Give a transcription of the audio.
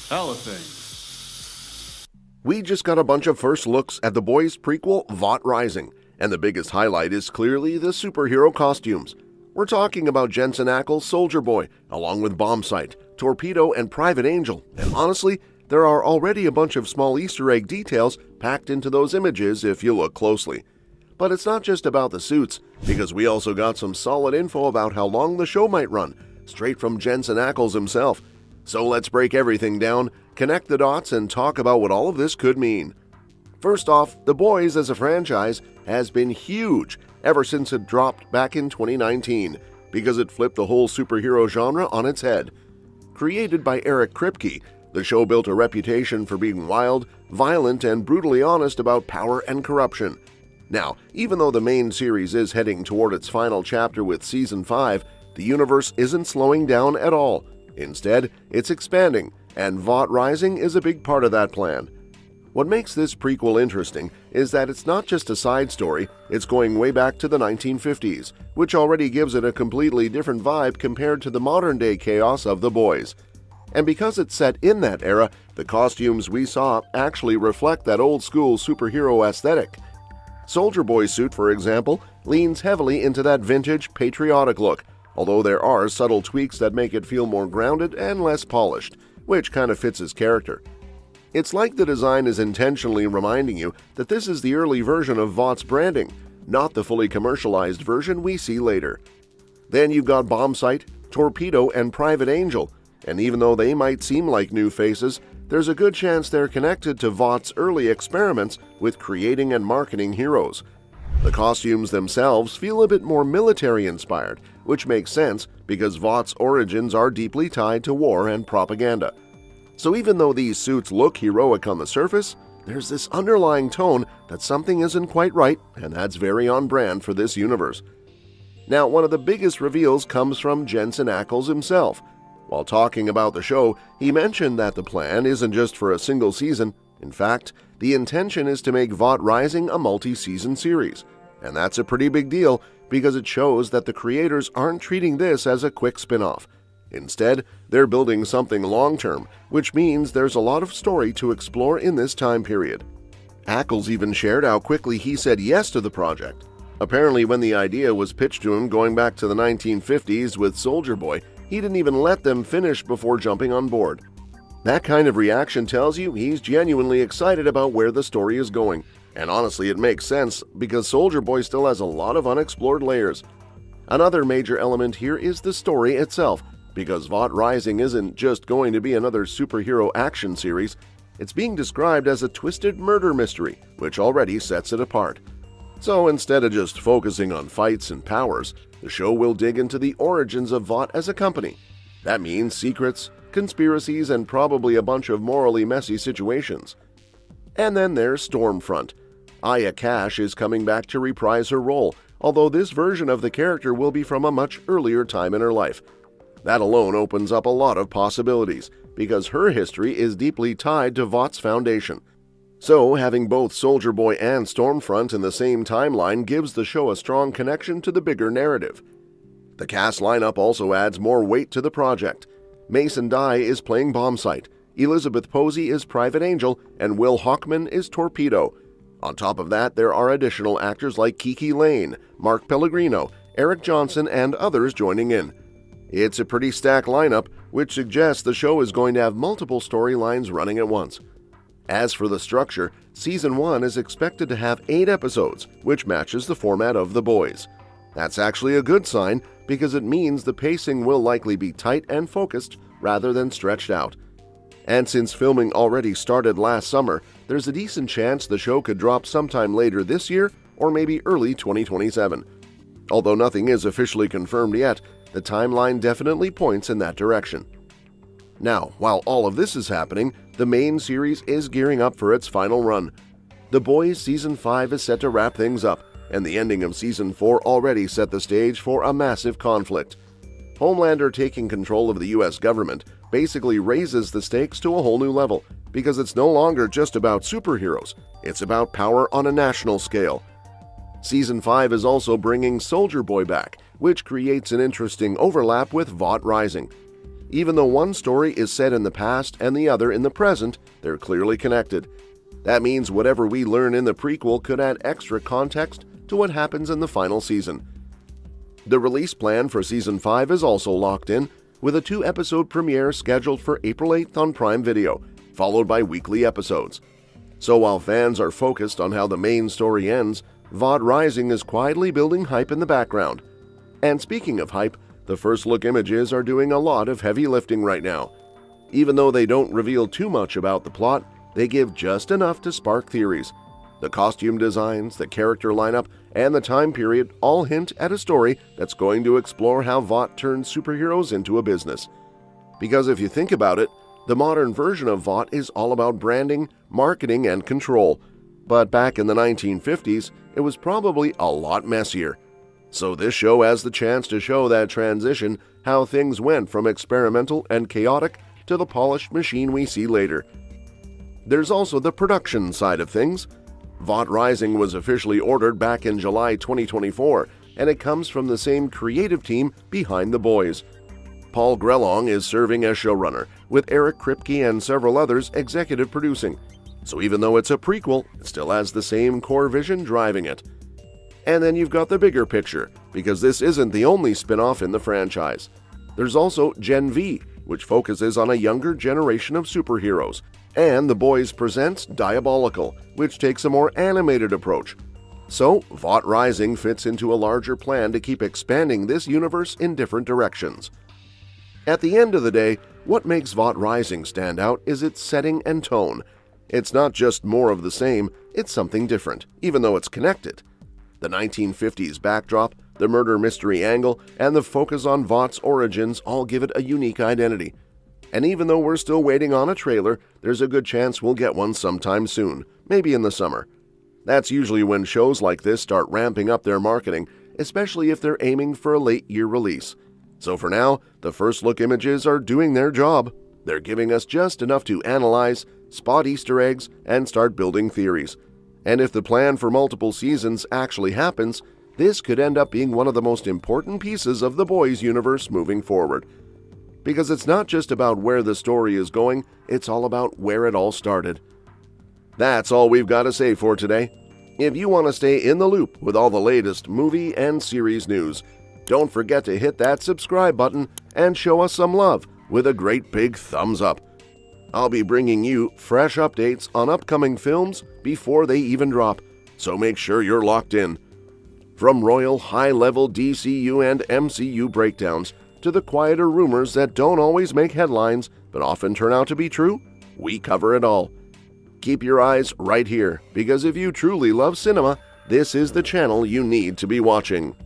hell of things. We just got a bunch of first looks at The Boys prequel VOUGHT Rising, and the biggest highlight is clearly the superhero costumes. We're talking about Jensen Ackles' Soldier Boy, along with Bombsight, Torpedo, and Private Angel, and honestly, there are already a bunch of small Easter egg details packed into those images if you look closely. But it's not just about the suits, because we also got some solid info about how long the show might run, straight from Jensen Ackles himself. So let's break everything down, connect the dots, and talk about what all of this could mean. First off, The Boys as a franchise has been huge ever since it dropped back in 2019, because it flipped the whole superhero genre on its head. Created by Eric Kripke, the show built a reputation for being wild, violent, and brutally honest about power and corruption. Now, even though the main series is heading toward its final chapter with Season 5, the universe isn't slowing down at all. Instead, it's expanding, and VOUGHT Rising is a big part of that plan. What makes this prequel interesting is that it's not just a side story, it's going way back to the 1950s, which already gives it a completely different vibe compared to the modern-day chaos of The Boys. And because it's set in that era, the costumes we saw actually reflect that old-school superhero aesthetic. Soldier Boy's suit, for example, leans heavily into that vintage, patriotic look, although there are subtle tweaks that make it feel more grounded and less polished, which kind of fits his character. It's like the design is intentionally reminding you that this is the early version of VOUGHT's branding, not the fully commercialized version we see later. Then you've got Bombsight, Torpedo, and Private Angel, and even though they might seem like new faces, there's a good chance they're connected to VOUGHT's early experiments with creating and marketing heroes. The costumes themselves feel a bit more military-inspired, which makes sense because VOUGHT's origins are deeply tied to war and propaganda. So even though these suits look heroic on the surface, there's this underlying tone that something isn't quite right, and that's very on brand for this universe. Now, one of the biggest reveals comes from Jensen Ackles himself. While talking about the show, he mentioned that the plan isn't just for a single season. In fact, the intention is to make VOUGHT Rising a multi-season series. And that's a pretty big deal because it shows that the creators aren't treating this as a quick spin-off. Instead, they're building something long-term, which means there's a lot of story to explore in this time period. Ackles even shared how quickly he said yes to the project. Apparently, when the idea was pitched to him going back to the 1950s with Soldier Boy, he didn't even let them finish before jumping on board. That kind of reaction tells you he's genuinely excited about where the story is going. And honestly, it makes sense because Soldier Boy still has a lot of unexplored layers. Another major element here is the story itself, because VOUGHT Rising isn't just going to be another superhero action series, it's being described as a twisted murder mystery, which already sets it apart. So instead of just focusing on fights and powers, the show will dig into the origins of VOUGHT as a company. That means secrets, conspiracies, and probably a bunch of morally messy situations. And then there's Stormfront. AyaCash is coming back to reprise her role, although this version of the character will be from a much earlier time in her life. That alone opens up a lot of possibilities, because her history is deeply tied to VOUGHT's foundation. So, having both Soldier Boy and Stormfront in the same timeline gives the show a strong connection to the bigger narrative. The cast lineup also adds more weight to the project. Mason Dye is playing Bombsight, Elizabeth Posey is Private Angel, and Will Hockman is Torpedo. On top of that, there are additional actors like Kiki Lane, Mark Pellegrino, Eric Johnson, and others joining in. It's a pretty stacked lineup, which suggests the show is going to have multiple storylines running at once. As for the structure, Season 1 is expected to have 8 episodes, which matches the format of The Boys. That's actually a good sign because it means the pacing will likely be tight and focused rather than stretched out. And since filming already started last summer, there's a decent chance the show could drop sometime later this year or maybe early 2027. Although nothing is officially confirmed yet, the timeline definitely points in that direction. Now, while all of this is happening, the main series is gearing up for its final run. The Boys Season 5 is set to wrap things up, and the ending of Season 4 already set the stage for a massive conflict. Homelander taking control of the US government basically raises the stakes to a whole new level, because it's no longer just about superheroes, it's about power on a national scale. Season 5 is also bringing Soldier Boy back, which creates an interesting overlap with VOUGHT Rising. Even though one story is set in the past and the other in the present, they're clearly connected. That means whatever we learn in the prequel could add extra context to what happens in the final season. The release plan for Season 5 is also locked in, with a 2-episode premiere scheduled for April 8th on Prime Video, followed by weekly episodes. So while fans are focused on how the main story ends, VOUGHT Rising is quietly building hype in the background. And speaking of hype, the first look images are doing a lot of heavy lifting right now. Even though they don't reveal too much about the plot, they give just enough to spark theories. The costume designs, the character lineup, and the time period all hint at a story that's going to explore how VOUGHT turns superheroes into a business. Because if you think about it, the modern version of VOUGHT is all about branding, marketing, and control. But back in the 1950s, it was probably a lot messier. So this show has the chance to show that transition, how things went from experimental and chaotic to the polished machine we see later. There's also the production side of things. VOUGHT Rising was officially ordered back in July 2024, and it comes from the same creative team behind The Boys. Paul Grelong is serving as showrunner, with Eric Kripke and several others executive producing. So even though it's a prequel, it still has the same core vision driving it. And then you've got the bigger picture, because this isn't the only spin-off in the franchise. There's also Gen V, which focuses on a younger generation of superheroes, and The Boys presents Diabolical, which takes a more animated approach. So, VOUGHT Rising fits into a larger plan to keep expanding this universe in different directions. At the end of the day, what makes VOUGHT Rising stand out is its setting and tone. It's not just more of the same, it's something different, even though it's connected. The 1950s backdrop, the murder mystery angle, and the focus on VOUGHT's origins all give it a unique identity. And even though we're still waiting on a trailer, there's a good chance we'll get one sometime soon, maybe in the summer. That's usually when shows like this start ramping up their marketing, especially if they're aiming for a late-year release. So for now, the first look images are doing their job. They're giving us just enough to analyze, spot Easter eggs, and start building theories. And if the plan for multiple seasons actually happens, this could end up being one of the most important pieces of the Boys universe moving forward. Because it's not just about where the story is going, it's all about where it all started. That's all we've got to say for today. If you want to stay in the loop with all the latest movie and series news, don't forget to hit that subscribe button and show us some love with a great big thumbs up. I'll be bringing you fresh updates on upcoming films before they even drop, so make sure you're locked in. From royal high-level DCU and MCU breakdowns to the quieter rumors that don't always make headlines but often turn out to be true, we cover it all. Keep your eyes right here, because if you truly love cinema, this is the channel you need to be watching.